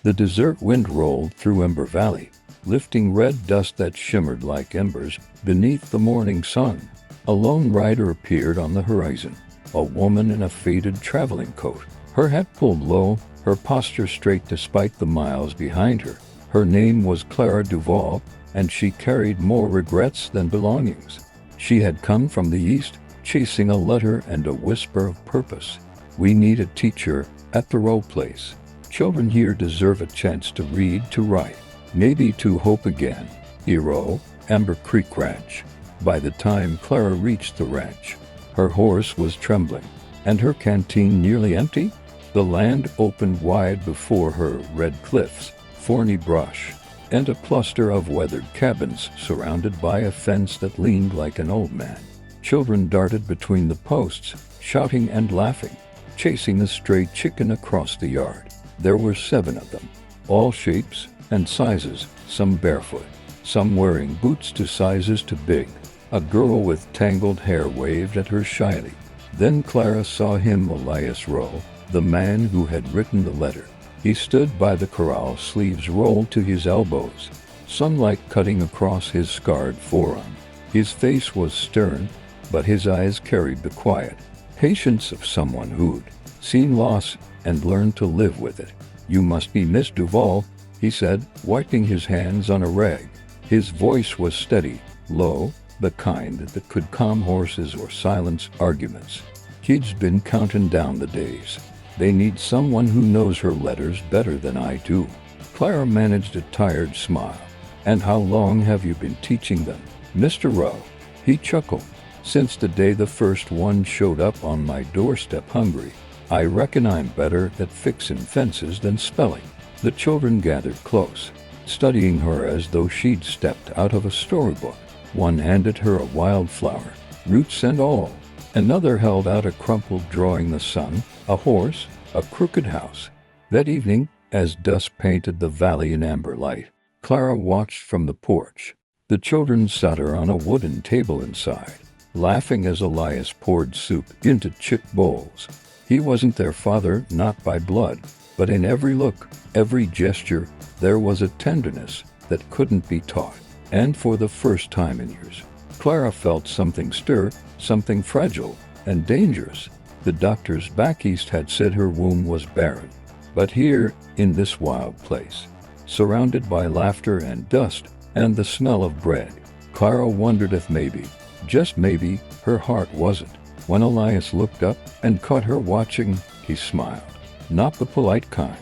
The desert wind rolled through Ember Valley, lifting red dust that shimmered like embers beneath the morning sun. A lone rider appeared on the horizon, a woman in a faded traveling coat, her head pulled low, her posture straight despite the miles behind her. Her name was Clara Duval, and she carried more regrets than belongings. She had come from the east, chasing a letter and a whisper of purpose. "We need a teacher at the Row Place. Children here deserve a chance to read, to write, maybe to hope again." Hero, Amber Creek Ranch. By the time Clara reached the ranch, her horse was trembling, and her canteen nearly empty. The land opened wide before her, red cliffs, thorny brush, and a cluster of weathered cabins surrounded by a fence that leaned like an old man. Children darted between the posts, shouting and laughing, chasing the stray chicken across the yard. There were 7 of them, all shapes and sizes, some barefoot, some wearing boots to sizes too big. A girl with tangled hair waved at her shyly. Then Clara saw him, Elias Rowe, the man who had written the letter. He stood by the corral, sleeves rolled to his elbows, sunlight cutting across his scarred forearm. His face was stern, but his eyes carried the quiet patience of someone who'd seen loss and learned to live with it. "You must be Miss Duval," he said, wiping his hands on a rag. His voice was steady, low, the kind that could calm horses or silence arguments. "Kid's been counting down the days. They need someone who knows her letters better than I do." Clara managed a tired smile. "And how long have you been teaching them, Mr. Rowe?" He chuckled. "Since the day the first one showed up on my doorstep hungry. I reckon I'm better at fixing fences than spelling." The children gathered close, studying her as though she'd stepped out of a storybook. One handed her a wildflower, roots and all. Another held out a crumpled drawing: the sun, a horse, a crooked house. That evening, as dusk painted the valley in amber light, Clara watched from the porch. The children sat her on a wooden table inside, laughing as Elias poured soup into chipped bowls. He wasn't their father, not by blood, but in every look, every gesture, there was a tenderness that couldn't be taught. And for the first time in years, Clara felt something stir, something fragile and dangerous. The doctors back east had said her womb was barren. But here, in this wild place, surrounded by laughter and dust and the smell of bread, Clara wondered if maybe, just maybe, her heart wasn't. When Elias looked up and caught her watching, he smiled. Not the polite kind,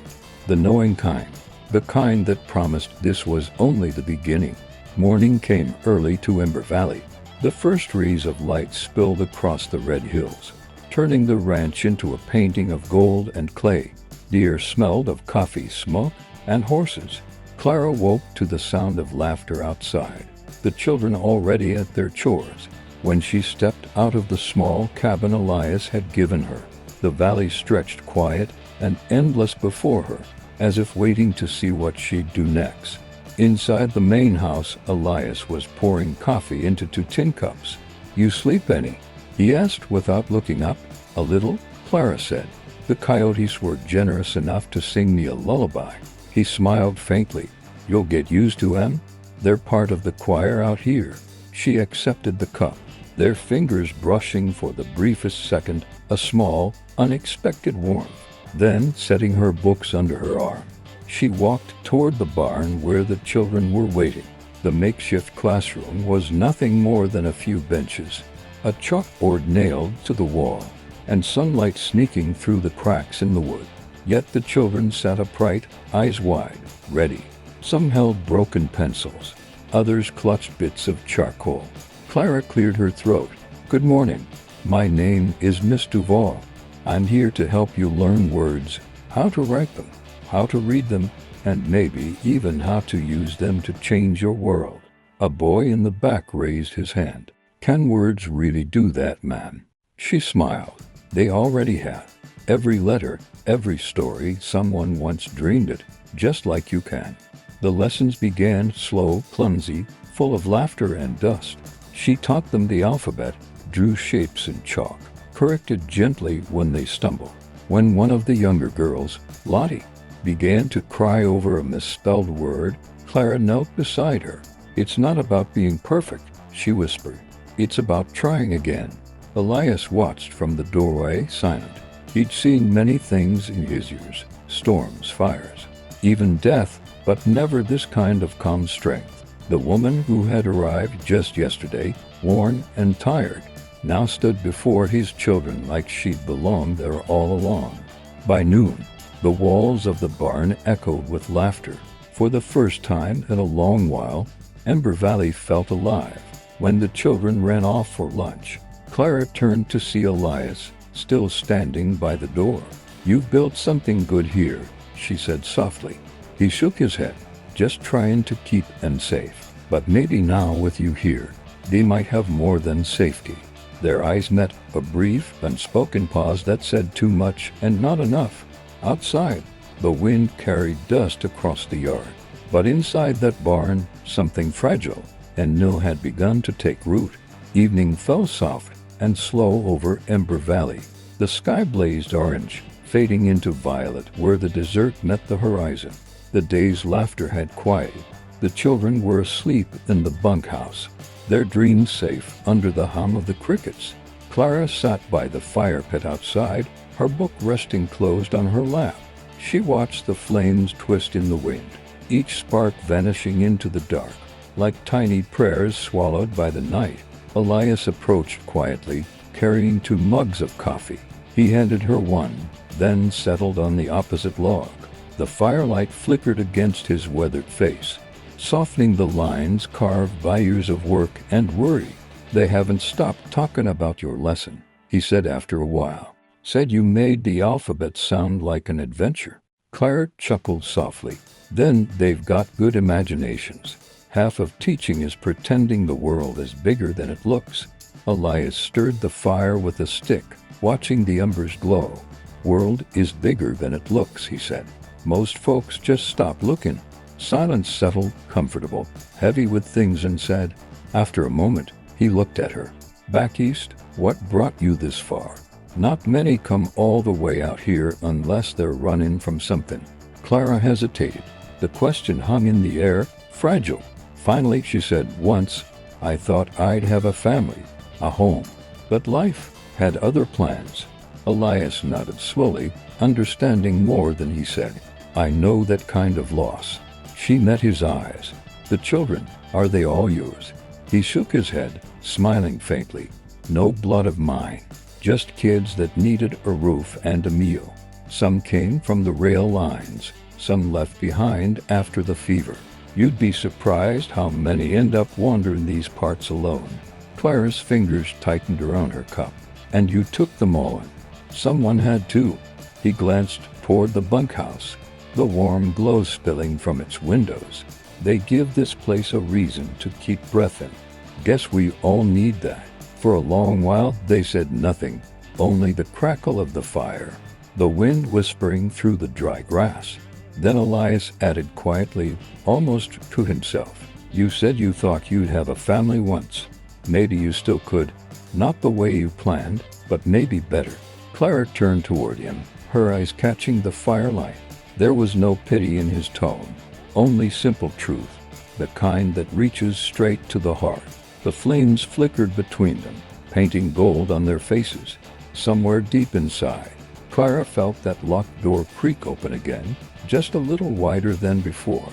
the knowing kind, the kind that promised this was only the beginning. Morning came early to Ember Valley. The first rays of light spilled across the red hills, turning the ranch into a painting of gold and clay. The air smelled of coffee, smoke, and horses. Clara woke to the sound of laughter outside, the children already at their chores. When she stepped out of the small cabin Elias had given her, the valley stretched quiet and endless before her, as if waiting to see what she'd do next. Inside the main house, Elias was pouring coffee into 2 tin cups. "You sleep any?" he asked without looking up. "A little," Clara said. "The coyotes were generous enough to sing me a lullaby." He smiled faintly. "You'll get used to them. They're part of the choir out here." She accepted the cup, their fingers brushing for the briefest second, a small, unexpected warmth. Then, setting her books under her arm, she walked toward the barn where the children were waiting. The makeshift classroom was nothing more than a few benches, a chalkboard nailed to the wall, and sunlight sneaking through the cracks in the wood. Yet the children sat upright, eyes wide, ready. Some held broken pencils, others clutched bits of charcoal. Clara cleared her throat. "Good morning. My name is Miss Duval. I'm here to help you learn words, how to write them, how to read them, and maybe even how to use them to change your world." A boy in the back raised his hand. "Can words really do that, ma'am?" She smiled. "They already have. Every letter, every story, someone once dreamed it, just like you can." The lessons began slow, clumsy, full of laughter and dust. She taught them the alphabet, drew shapes in chalk, corrected gently when they stumbled. When one of the younger girls, Lottie, began to cry over a misspelled word. Clara knelt beside her. "It's not about being perfect," she whispered. "It's about trying again." Elias watched from the doorway, silent. He'd seen many things in his years, storms, fires, even death, but never this kind of calm strength. The woman who had arrived just yesterday, worn and tired, now stood before his children like she'd belonged there all along. By noon, the walls of the barn echoed with laughter. For the first time in a long while, Ember Valley felt alive. When the children ran off for lunch, Clara turned to see Elias, still standing by the door. "You've built something good here," she said softly. He shook his head, "Just trying to keep them safe. But maybe now with you here, they might have more than safety." Their eyes met, a brief, unspoken pause that said too much and not enough. Outside, the wind carried dust across the yard. But inside that barn, something fragile and new had begun to take root. Evening fell soft and slow over Ember Valley. The sky blazed orange, fading into violet where the desert met the horizon. The day's laughter had quieted. The children were asleep in the bunkhouse, their dreams safe under the hum of the crickets. Clara sat by the fire pit outside, her book resting closed on her lap. She watched the flames twist in the wind, each spark vanishing into the dark, like tiny prayers swallowed by the night. Elias approached quietly, carrying 2 mugs of coffee. He handed her one, then settled on the opposite log. The firelight flickered against his weathered face, softening the lines carved by years of work and worry. "They haven't stopped talking about your lesson," he said after a while. "Said you made the alphabet sound like an adventure." Clara chuckled softly. "Then they've got good imaginations. Half of teaching is pretending the world is bigger than it looks." Elias stirred the fire with a stick, watching the embers glow. "World is bigger than it looks," he said. "Most folks just stop looking." Silence settled, comfortable, heavy with things unsaid. After a moment, he looked at her. "Back east? What brought you this far?" "Not many come all the way out here unless they're running from something." Clara hesitated. The question hung in the air, fragile. Finally, she said, "Once, I thought I'd have a family, a home. But life had other plans." Elias nodded slowly, understanding more than he said. "I know that kind of loss." She met his eyes. "The children, are they all yours?" He shook his head, smiling faintly. "No blood of mine. Just kids that needed a roof and a meal. Some came from the rail lines, some left behind after the fever. You'd be surprised how many end up wandering these parts alone." Clara's fingers tightened around her cup. "And you took them all in." "Someone had to." He glanced toward the bunkhouse, the warm glow spilling from its windows. "They give this place a reason to keep breath in. Guess we all need that." For a long while they said nothing, only the crackle of the fire, the wind whispering through the dry grass. Then Elias added quietly, almost to himself, "You said you thought you'd have a family once. Maybe you still could. Not the way you planned, but maybe better." Clara turned toward him, her eyes catching the firelight. There was no pity in his tone, only simple truth, the kind that reaches straight to the heart. The flames flickered between them, painting gold on their faces. Somewhere deep inside, Clara felt that locked door creak open again, just a little wider than before.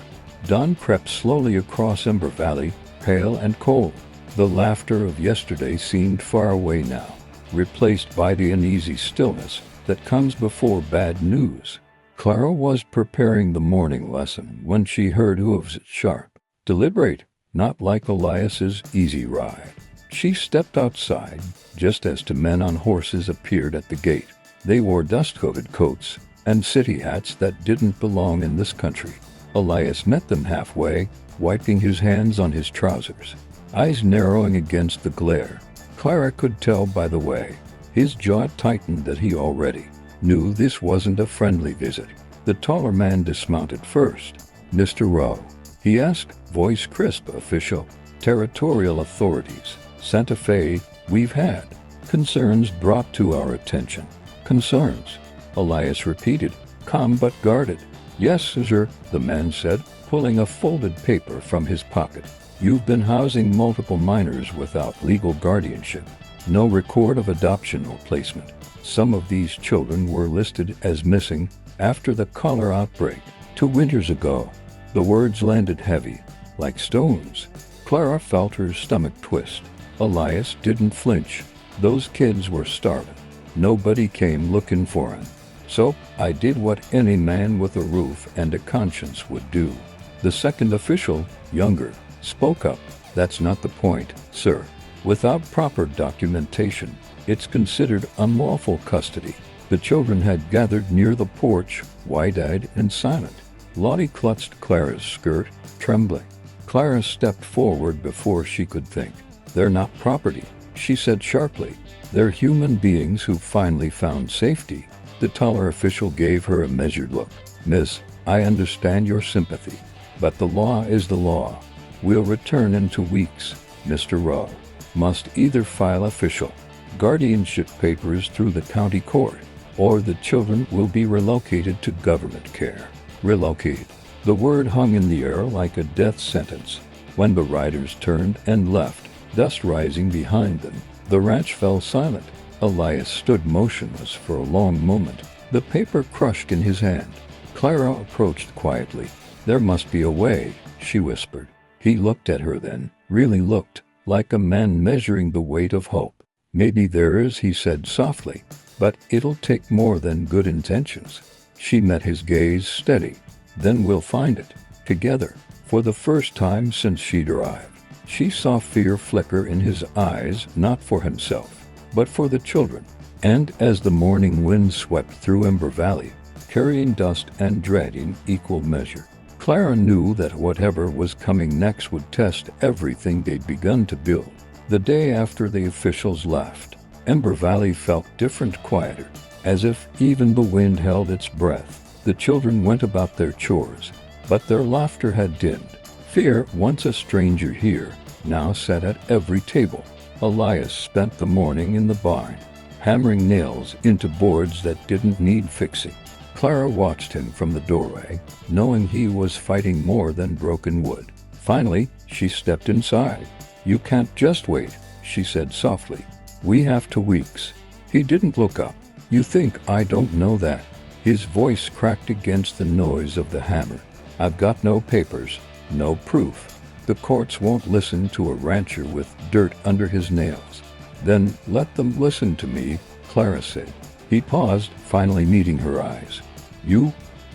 Dawn crept slowly across Ember Valley, pale and cold. The laughter of yesterday seemed far away now, replaced by the uneasy stillness that comes before bad news. Clara was preparing the morning lesson when she heard hooves sharp, deliberate, not like Elias's easy ride. She stepped outside, just as 2 men on horses appeared at the gate. They wore dust-coated coats and city hats that didn't belong in this country. Elias met them halfway, wiping his hands on his trousers, eyes narrowing against the glare. Clara could tell by the way his jaw tightened that he already knew this wasn't a friendly visit. The taller man dismounted first. "Mr. Rowe?" he asked, voice crisp, official. "Territorial authorities. Santa Fe, we've had concerns brought to our attention." "Concerns?" Elias repeated, calm but guarded. Yes, sir, the man said, pulling a folded paper from his pocket. You've been housing multiple minors without legal guardianship. No record of adoption or placement. Some of these children were listed as missing after the cholera outbreak 2 winters ago. The words landed heavy, like stones. Clara felt her stomach twist. Elias didn't flinch. Those kids were starving. Nobody came looking for him. So, I did what any man with a roof and a conscience would do. The second official, younger, spoke up. That's not the point, sir. Without proper documentation, it's considered unlawful custody. The children had gathered near the porch, wide-eyed and silent. Lottie clutched Clara's skirt, trembling. Clara stepped forward before she could think. They're not property, she said sharply. They're human beings who finally found safety. The taller official gave her a measured look. Miss, I understand your sympathy, but the law is the law. We'll return in 2 weeks. Mr. Rowe must either file official guardianship papers through the county court, or the children will be relocated to government care. Relocated. The word hung in the air like a death sentence. When the riders turned and left, dust rising behind them, the ranch fell silent. Elias stood motionless for a long moment, the paper crushed in his hand. Clara approached quietly. There must be a way, she whispered. He looked at her then, really looked, like a man measuring the weight of hope. Maybe there is, he said softly, but it'll take more than good intentions. She met his gaze steady. Then we'll find it, together. For the first time since she'd arrived, she saw fear flicker in his eyes, not for himself, but for the children. And as the morning wind swept through Ember Valley, carrying dust and dread in equal measure, Clara knew that whatever was coming next would test everything they'd begun to build. The day after the officials left, Ember Valley felt different, quieter, as if even the wind held its breath. The children went about their chores, but their laughter had dimmed. Fear, once a stranger here, now sat at every table. Elias spent the morning in the barn, hammering nails into boards that didn't need fixing. Clara watched him from the doorway, knowing he was fighting more than broken wood. Finally, she stepped inside. You can't just wait, she said softly. We have 2 weeks. He didn't look up. You think I don't know that? His voice cracked against the noise of the hammer. I've got no papers, no proof. The courts won't listen to a rancher with dirt under his nails. Then let them listen to me, Clara said. He paused, finally meeting her eyes.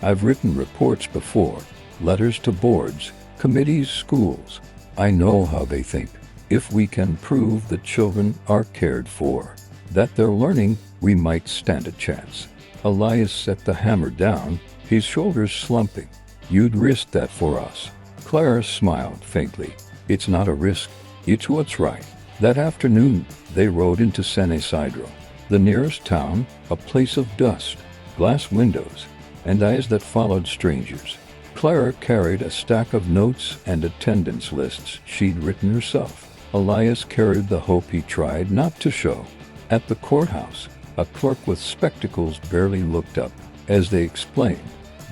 I've written reports before, letters to boards, committees, schools. I know how they think. If we can prove the children are cared for, that they're learning, we might stand a chance. Elias set the hammer down, his shoulders slumping. You'd risk that for us. Clara smiled faintly. It's not a risk, it's what's right. That afternoon, they rode into San Isidro, the nearest town, a place of dust, glass windows, and eyes that followed strangers. Clara carried a stack of notes and attendance lists she'd written herself. Elias carried the hope he tried not to show. At the courthouse, a clerk with spectacles barely looked up as they explained.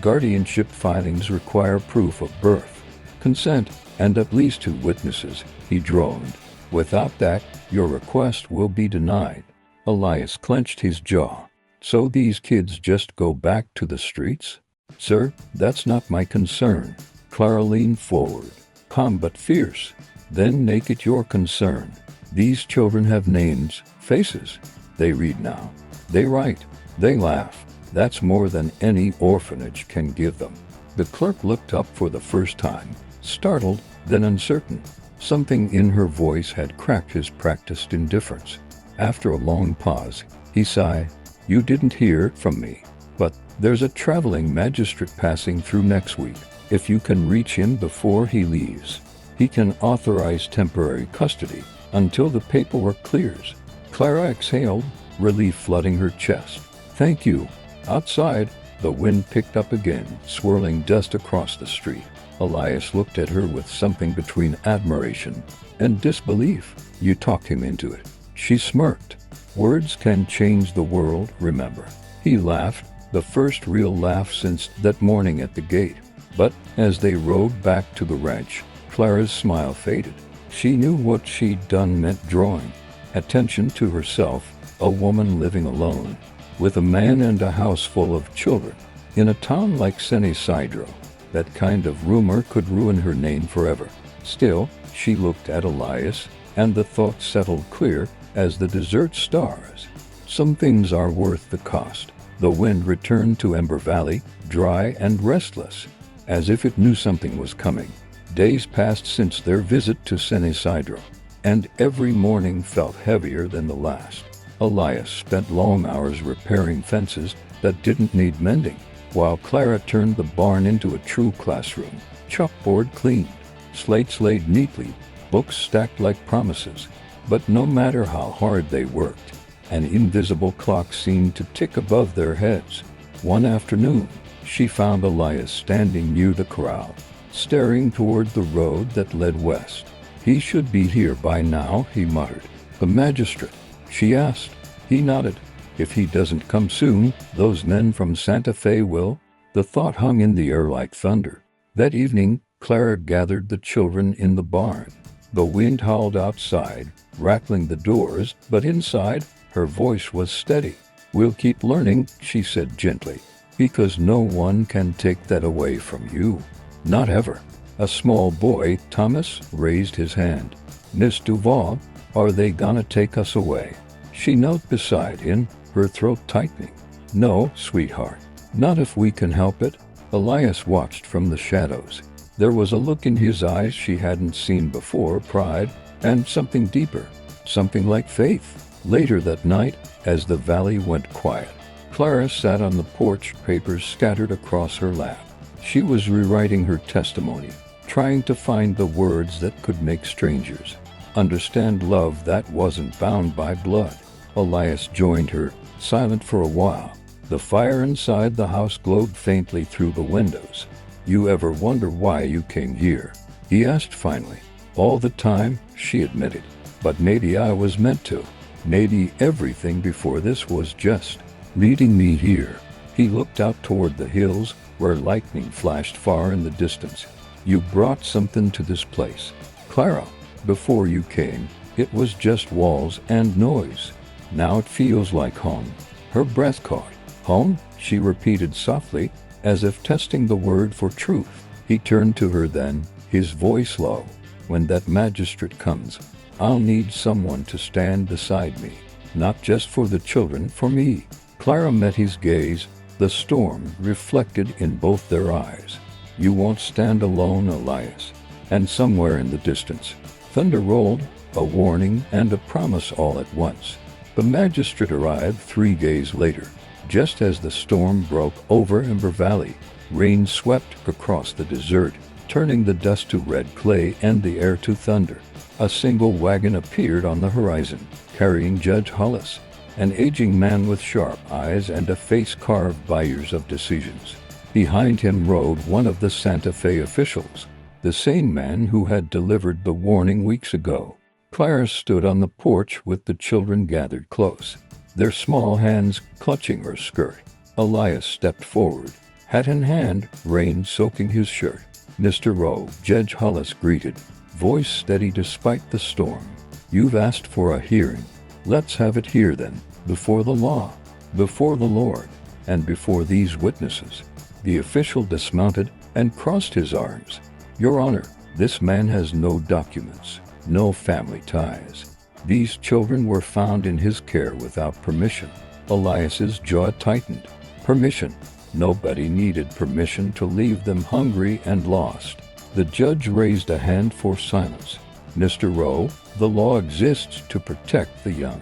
Guardianship filings require proof of birth, consent, and at least 2 witnesses, he droned. Without that, your request will be denied. Elias clenched his jaw. So these kids just go back to the streets? Sir, that's not my concern. Clara leaned forward, calm but fierce. Then make it your concern. These children have names, faces. They read now. They write. They laugh. That's more than any orphanage can give them. The clerk looked up for the first time, startled, then uncertain. Something in her voice had cracked his practiced indifference. After a long pause, he sighed. You didn't hear from me, but there's a traveling magistrate passing through next week. If you can reach him before he leaves, he can authorize temporary custody until the paperwork clears. Clara exhaled, relief flooding her chest. Thank you. Outside, the wind picked up again, swirling dust across the street. Elias looked at her with something between admiration and disbelief. You talked him into it. She smirked. Words can change the world, remember. He laughed, the first real laugh since that morning at the gate. But as they rode back to the ranch, Clara's smile faded. She knew what she'd done meant drawing attention to herself, a woman living alone, with a man and a house full of children. In a town like San Isidro, that kind of rumor could ruin her name forever. Still, she looked at Elias, and the thought settled clear as the desert stars. Some things are worth the cost. The wind returned to Ember Valley, dry and restless, as if it knew something was coming. Days passed since their visit to San Isidro, and every morning felt heavier than the last. Elias spent long hours repairing fences that didn't need mending, while Clara turned the barn into a true classroom. Chalkboard cleaned, slates laid neatly, books stacked like promises. But no matter how hard they worked, an invisible clock seemed to tick above their heads. One afternoon, she found Elias standing near the corral, staring toward the road that led west. "He should be here by now," he muttered. "The magistrate?" she asked. He nodded. "If he doesn't come soon, those men from Santa Fe will." The thought hung in the air like thunder. That evening, Clara gathered the children in the barn. The wind howled outside, rattling the doors, but inside, her voice was steady. "We'll keep learning," she said gently, "because no one can take that away from you. Not ever." A small boy, Thomas, raised his hand. "Miss Duval, are they gonna take us away?" She knelt beside him, her throat tightening. "No, sweetheart. Not if we can help it." Elias watched from the shadows. There was a look in his eyes she hadn't seen before, pride, and something deeper, something like faith. Later that night, as the valley went quiet, Clara sat on the porch, papers scattered across her lap. She was rewriting her testimony, trying to find the words that could make strangers understand love that wasn't bound by blood. Elias joined her, silent for a while. The fire inside the house glowed faintly through the windows. "You ever wonder why you came here?" he asked finally. "All the time," she admitted. "But maybe I was meant to. Maybe everything before this was just leading me here." He looked out toward the hills, where lightning flashed far in the distance. "You brought something to this place, Clara. Before you came, it was just walls and noise. Now it feels like home." Her breath caught. "Home?" she repeated softly, as if testing the word for truth. He turned to her then, his voice low. "When that magistrate comes, I'll need someone to stand beside me. Not just for the children, for me." Clara met his gaze, the storm reflected in both their eyes. "You won't stand alone, Elias." And somewhere in the distance, thunder rolled, a warning and a promise all at once. The magistrate arrived 3 days later, just as the storm broke over Ember Valley. Rain swept across the desert, turning the dust to red clay and the air to thunder. A single wagon appeared on the horizon, carrying Judge Hollis, an aging man with sharp eyes and a face carved by years of decisions. Behind him rode one of the Santa Fe officials, the same man who had delivered the warning weeks ago. Clara stood on the porch with the children gathered close, their small hands clutching her skirt. Elias stepped forward, hat in hand, rain soaking his shirt. "Mr. Rowe," Judge Hollis greeted, voice steady despite the storm. "You've asked for a hearing. Let's have it here then, before the law, before the Lord, and before these witnesses." The official dismounted and crossed his arms. "Your Honor, this man has no documents, no family ties. These children were found in his care without permission." Elias's jaw tightened. Permission? Nobody needed permission to leave them hungry and lost. The judge raised a hand for silence. "Mr. Rowe, the law exists to protect the young,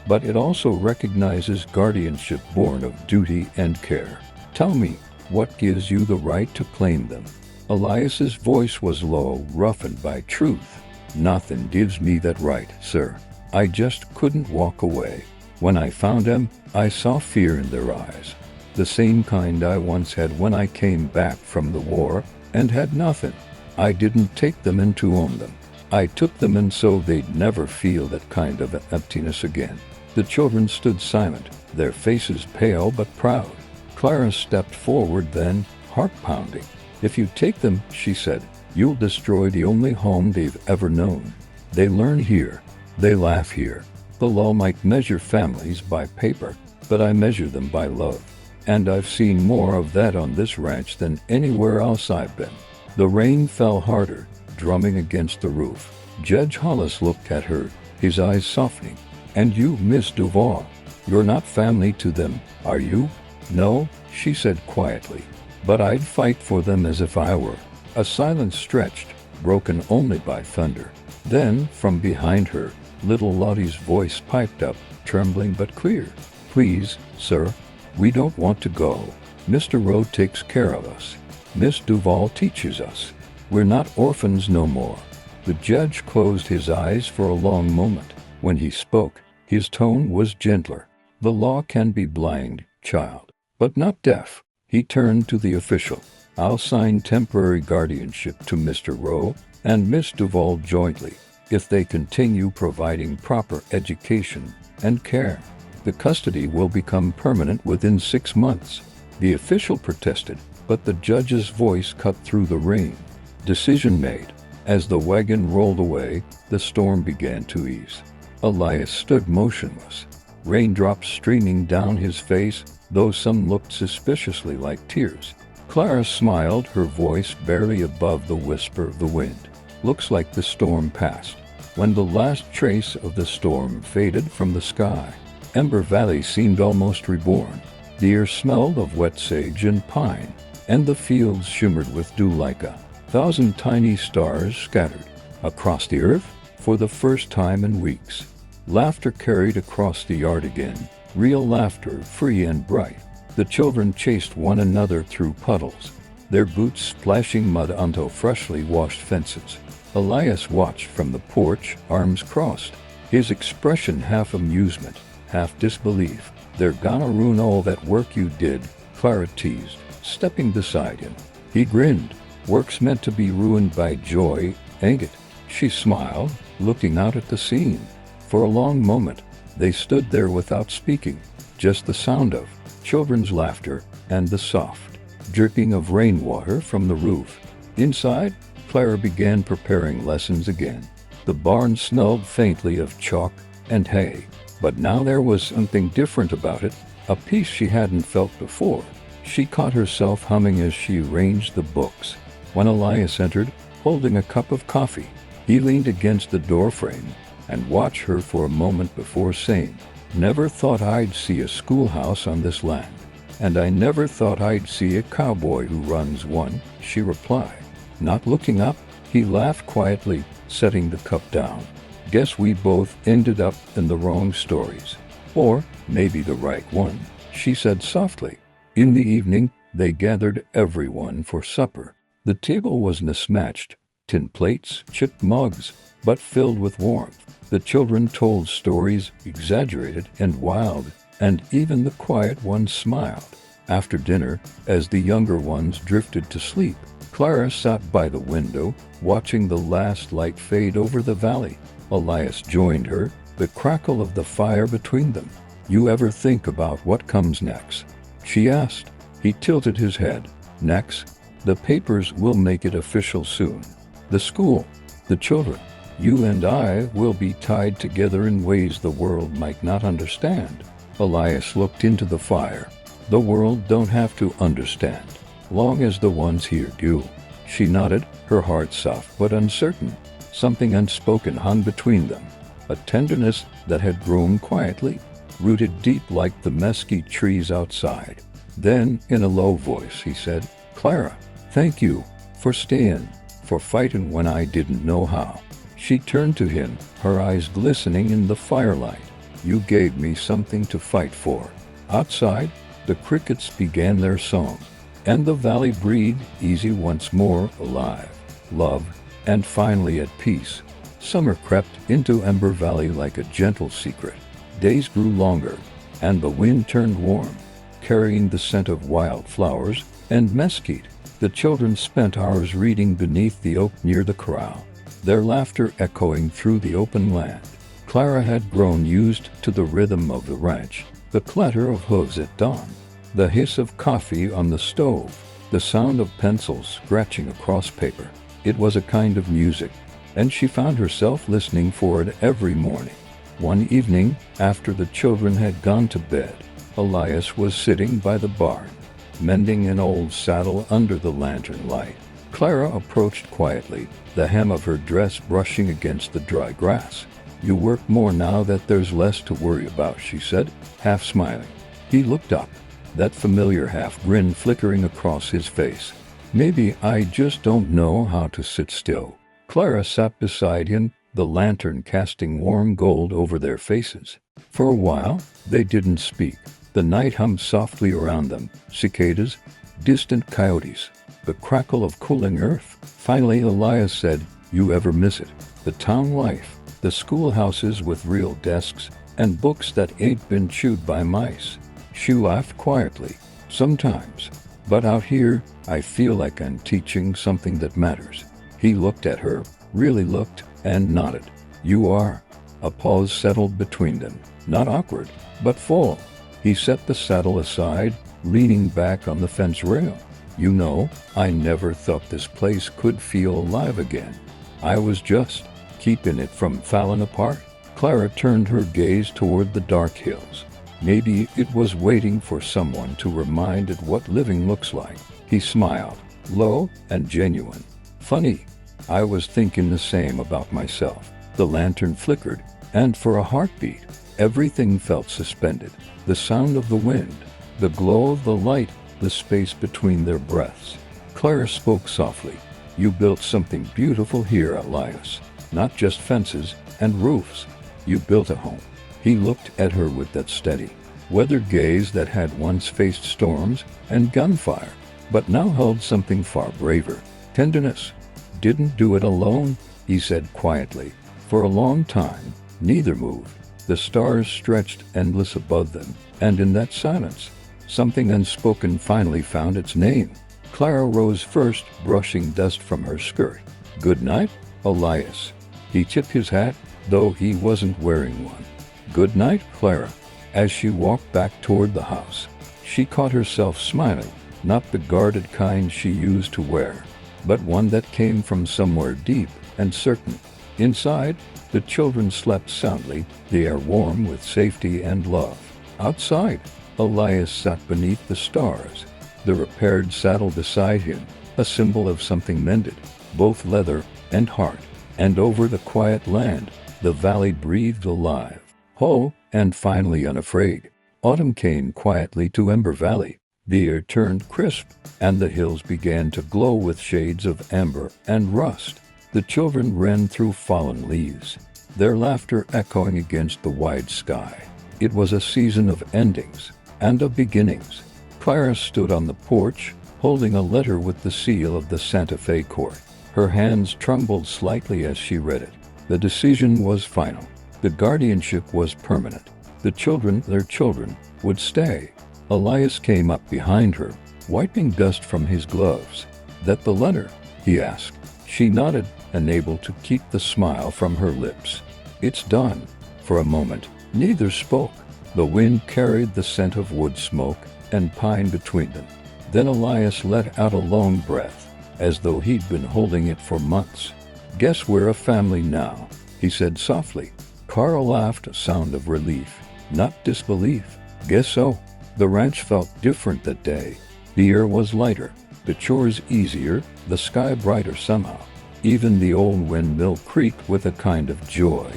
but it also recognizes guardianship born of duty and care. Tell me, what gives you the right to claim them?" Elias's voice was low, roughened by truth. "Nothing gives me that right, sir. I just couldn't walk away. When I found them, I saw fear in their eyes. The same kind I once had when I came back from the war and had nothing. I didn't take them in to own them. I took them in so they'd never feel that kind of emptiness again." The children stood silent, their faces pale but proud. Clara stepped forward then, heart pounding. "If you take them," she said, "you'll destroy the only home they've ever known. They learn here. They laugh here. The law might measure families by paper, but I measure them by love. And I've seen more of that on this ranch than anywhere else I've been." The rain fell harder, drumming against the roof. Judge Hollis looked at her, his eyes softening. "And you, Miss Duval, you're not family to them, are you?" "No," she said quietly, "but I'd fight for them as if I were." A silence stretched, broken only by thunder. Then, from behind her, little Lottie's voice piped up, trembling but clear. "Please, sir, we don't want to go. Mr. Rowe takes care of us. Miss Duval teaches us. We're not orphans no more." The judge closed his eyes for a long moment. When he spoke, his tone was gentler. "The law can be blind, child, but not deaf." He turned to the official. "I'll sign temporary guardianship to Mr. Rowe and Miss Duval jointly, if they continue providing proper education and care. The custody will become permanent within 6 months." The official protested, but the judge's voice cut through the rain. Decision made. As the wagon rolled away, the storm began to ease. Elias stood motionless, raindrops streaming down his face, though some looked suspiciously like tears. Clara smiled, her voice barely above the whisper of the wind. "Looks like the storm passed." When the last trace of the storm faded from the sky, Ember Valley seemed almost reborn. The air smelled of wet sage and pine, and the fields shimmered with dew like 1,000 tiny stars scattered across the earth. For the first time in weeks, laughter carried across the yard again, real laughter, free and bright. The children chased one another through puddles, their boots splashing mud onto freshly washed fences. Elias watched from the porch, arms crossed, his expression half amusement, half disbelief. "They're gonna ruin all that work you did," Clara teased, stepping beside him. He grinned. "Work's meant to be ruined by joy, ain't it?" She smiled, looking out at the scene. For a long moment, they stood there without speaking, just the sound of children's laughter and the soft dripping of rainwater from the roof. Inside, Clara began preparing lessons again. The barn smelled faintly of chalk and hay, but now there was something different about it, a peace she hadn't felt before. She caught herself humming as she arranged the books. When Elias entered, holding a cup of coffee, he leaned against the doorframe and watched her for a moment before saying, "Never thought I'd see a schoolhouse on this land, and I never thought I'd see a cowboy who runs one," she replied. Not looking up, he laughed quietly, setting the cup down. "Guess we both ended up in the wrong stories. Or maybe the right one," she said softly. In the evening, they gathered everyone for supper. The table was mismatched, tin plates, chipped mugs, but filled with warmth. The children told stories, exaggerated and wild, and even the quiet ones smiled. After dinner, as the younger ones drifted to sleep, Clara sat by the window, watching the last light fade over the valley. Elias joined her, the crackle of the fire between them. "You ever think about what comes next?" she asked. He tilted his head. "Next? The papers will make it official soon. The school, the children. You and I will be tied together in ways the world might not understand." Elias looked into the fire. "The world don't have to understand, long as the ones here do." She nodded, her heart soft but uncertain. Something unspoken hung between them, a tenderness that had grown quietly, rooted deep like the mesquite trees outside. Then, in a low voice, he said, "Clara, thank you for staying, for fighting when I didn't know how." She turned to him, her eyes glistening in the firelight. "You gave me something to fight for." Outside, the crickets began their song, and the valley breathed easy once more, alive, love, and finally at peace. Summer crept into Ember Valley like a gentle secret. Days grew longer, and the wind turned warm, carrying the scent of wildflowers and mesquite. The children spent hours reading beneath the oak near the corral, their laughter echoing through the open land. Clara had grown used to the rhythm of the ranch, the clatter of hooves at dawn, the hiss of coffee on the stove, the sound of pencils scratching across paper. It was a kind of music, and she found herself listening for it every morning. One evening, after the children had gone to bed, Elias was sitting by the barn, mending an old saddle under the lantern light. Clara approached quietly, the hem of her dress brushing against the dry grass. "You work more now that there's less to worry about," she said, half smiling. He looked up, that familiar half-grin flickering across his face. "Maybe I just don't know how to sit still." Clara sat beside him, the lantern casting warm gold over their faces. For a while, they didn't speak. The night hummed softly around them, cicadas, distant coyotes, the crackle of cooling earth. Finally, Elias said, "You ever miss it? The town life, the schoolhouses with real desks, and books that ain't been chewed by mice." She laughed quietly. "Sometimes. But out here, I feel like I'm teaching something that matters." He looked at her, really looked, and nodded. "You are." A pause settled between them, not awkward, but full. He set the saddle aside, leaning back on the fence rail. "You know, I never thought this place could feel alive again. I was just keeping it from falling apart." Clara turned her gaze toward the dark hills. Maybe it was waiting for someone to remind it what living looks like. He smiled, low and genuine. "Funny, I was thinking the same about myself." The lantern flickered, and for a heartbeat, everything felt suspended. The sound of the wind, the glow of the light, the space between their breaths. Clara spoke softly. "You built something beautiful here, Elias. Not just fences and roofs. You built a home." He looked at her with that steady, weathered gaze that had once faced storms and gunfire, but now held something far braver, tenderness. "Didn't do it alone," he said quietly. For a long time, neither moved. The stars stretched endless above them, and in that silence, something unspoken finally found its name. Clara rose first, brushing dust from her skirt. "Good night, Elias." He tipped his hat, though he wasn't wearing one. "Good night, Clara." As she walked back toward the house, she caught herself smiling, not the guarded kind she used to wear, but one that came from somewhere deep and certain. Inside, the children slept soundly, the air warm with safety and love. Outside, Elias sat beneath the stars, the repaired saddle beside him, a symbol of something mended, both leather and heart. And over the quiet land, the valley breathed alive, whole, and finally unafraid. Autumn came quietly to Ember Valley. The air turned crisp, and the hills began to glow with shades of amber and rust. The children ran through fallen leaves, their laughter echoing against the wide sky. It was a season of endings and of beginnings. Clara stood on the porch, holding a letter with the seal of the Santa Fe court. Her hands trembled slightly as she read it. The decision was final. The guardianship was permanent. The children, their children, would stay. Elias came up behind her, wiping dust from his gloves. "That the letter?" he asked. She nodded, unable to keep the smile from her lips. "It's done." For a moment, neither spoke. The wind carried the scent of wood smoke and pine between them. Then Elias let out a long breath, as though he'd been holding it for months. "Guess we're a family now," he said softly. Carl laughed, a sound of relief, not disbelief. "Guess so." The ranch felt different that day. The air was lighter, the chores easier, the sky brighter somehow. Even the old windmill creaked with a kind of joy.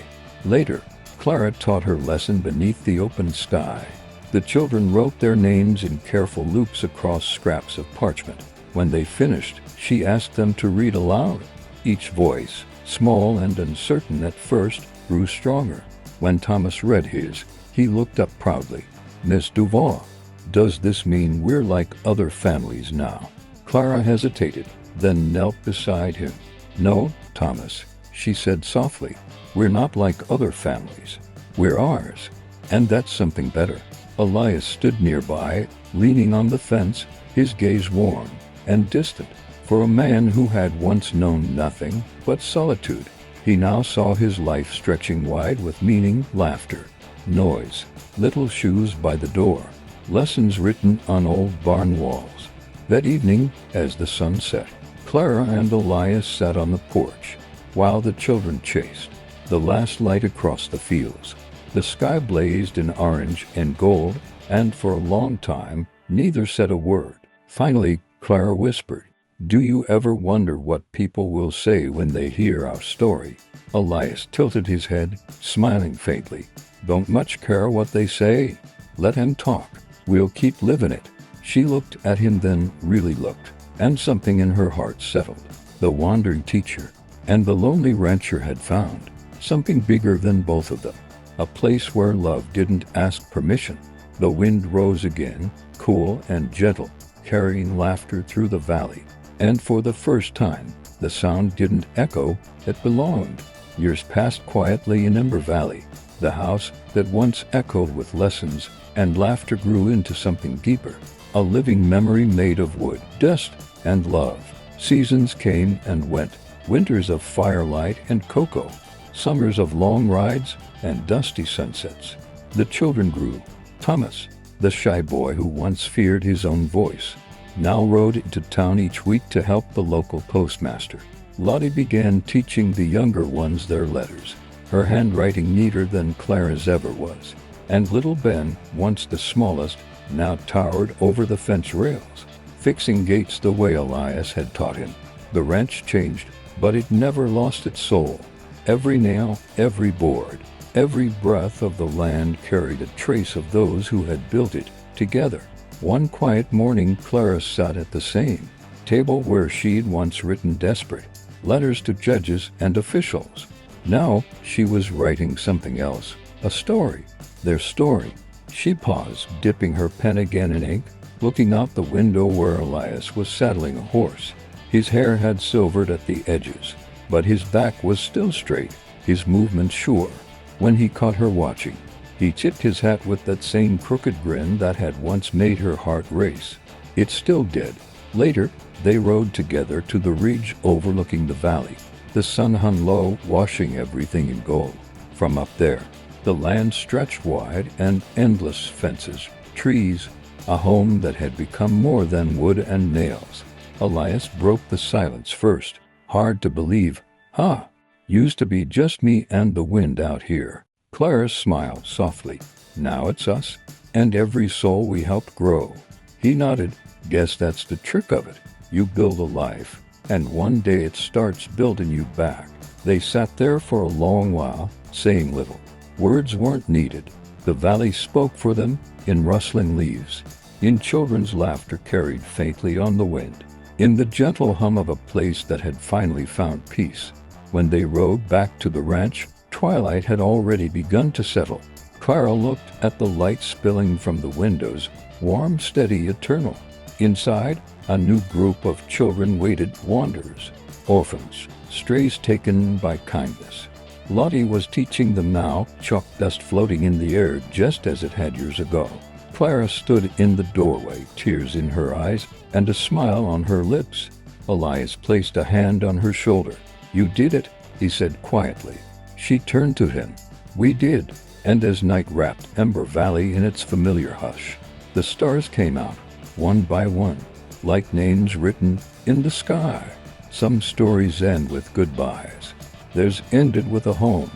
Later, Clara taught her lesson beneath the open sky. The children wrote their names in careful loops across scraps of parchment. When they finished, she asked them to read aloud. Each voice, small and uncertain at first, grew stronger. When Thomas read his, he looked up proudly. "Miss Duval, does this mean we're like other families now?" Clara hesitated, then knelt beside him. "No, Thomas," she said softly. "We're not like other families. We're ours. And that's something better." Elias stood nearby, leaning on the fence, his gaze warm and distant. For a man who had once known nothing but solitude, he now saw his life stretching wide with meaning, laughter, noise, little shoes by the door. lessons written on old barn walls. That evening, as the sun set, Clara and Elias sat on the porch, while the children chased the last light across the fields. The sky blazed in orange and gold, and for a long time, neither said a word. Finally, Clara whispered, "Do you ever wonder what people will say when they hear our story?" Elias tilted his head, smiling faintly. "Don't much care what they say. Let him talk. We'll keep living it." She looked at him, then really looked, and something in her heart settled. The wandering teacher and the lonely rancher had found something bigger than both of them. A place where love didn't ask permission. The wind rose again, cool and gentle, carrying laughter through the valley. And for the first time, the sound didn't echo, it belonged. Years passed quietly in Ember Valley. The house that once echoed with lessons and laughter grew into something deeper. A living memory made of wood, dust, and love. Seasons came and went. Winters of firelight and cocoa. Summers of long rides and dusty sunsets. The children grew. Thomas, the shy boy who once feared his own voice, now rode into town each week to help the local postmaster. Lottie began teaching the younger ones their letters, her handwriting neater than Clara's ever was. And little Ben, once the smallest, now towered over the fence rails, fixing gates the way Elias had taught him. The ranch changed, but it never lost its soul. Every nail, every board, every breath of the land carried a trace of those who had built it together. One quiet morning, Clara sat at the same table where she'd once written desperate letters to judges and officials. Now she was writing something else, a story, their story. She paused, dipping her pen again in ink, looking out the window where Elias was saddling a horse. His hair had silvered at the edges, but his back was still straight, his movements sure. When he caught her watching, he tipped his hat with that same crooked grin that had once made her heart race. It still did. Later, they rode together to the ridge overlooking the valley. The sun hung low, washing everything in gold. From up there, the land stretched wide and endless fences, trees, a home that had become more than wood and nails. Elias broke the silence first. "Hard to believe, huh? Used to be just me and the wind out here." Clara smiled softly. "Now it's us, and every soul we helped grow." He nodded. "Guess that's the trick of it. You build a life, and one day it starts building you back." They sat there for a long while, saying little. Words weren't needed. The valley spoke for them, in rustling leaves, in children's laughter carried faintly on the wind, in the gentle hum of a place that had finally found peace. When they rode back to the ranch, twilight had already begun to settle. Clara looked at the light spilling from the windows, warm, steady, eternal. Inside, a new group of children waited, wanderers, orphans, strays taken by kindness. Lottie was teaching them now, chalk dust floating in the air just as it had years ago. Clara stood in the doorway, tears in her eyes and a smile on her lips. Elias placed a hand on her shoulder. "You did it," he said quietly. She turned to him. "We did." And as night wrapped Ember Valley in its familiar hush, the stars came out, one by one, like names written in the sky. Some stories end with goodbyes. Theirs ended with a home.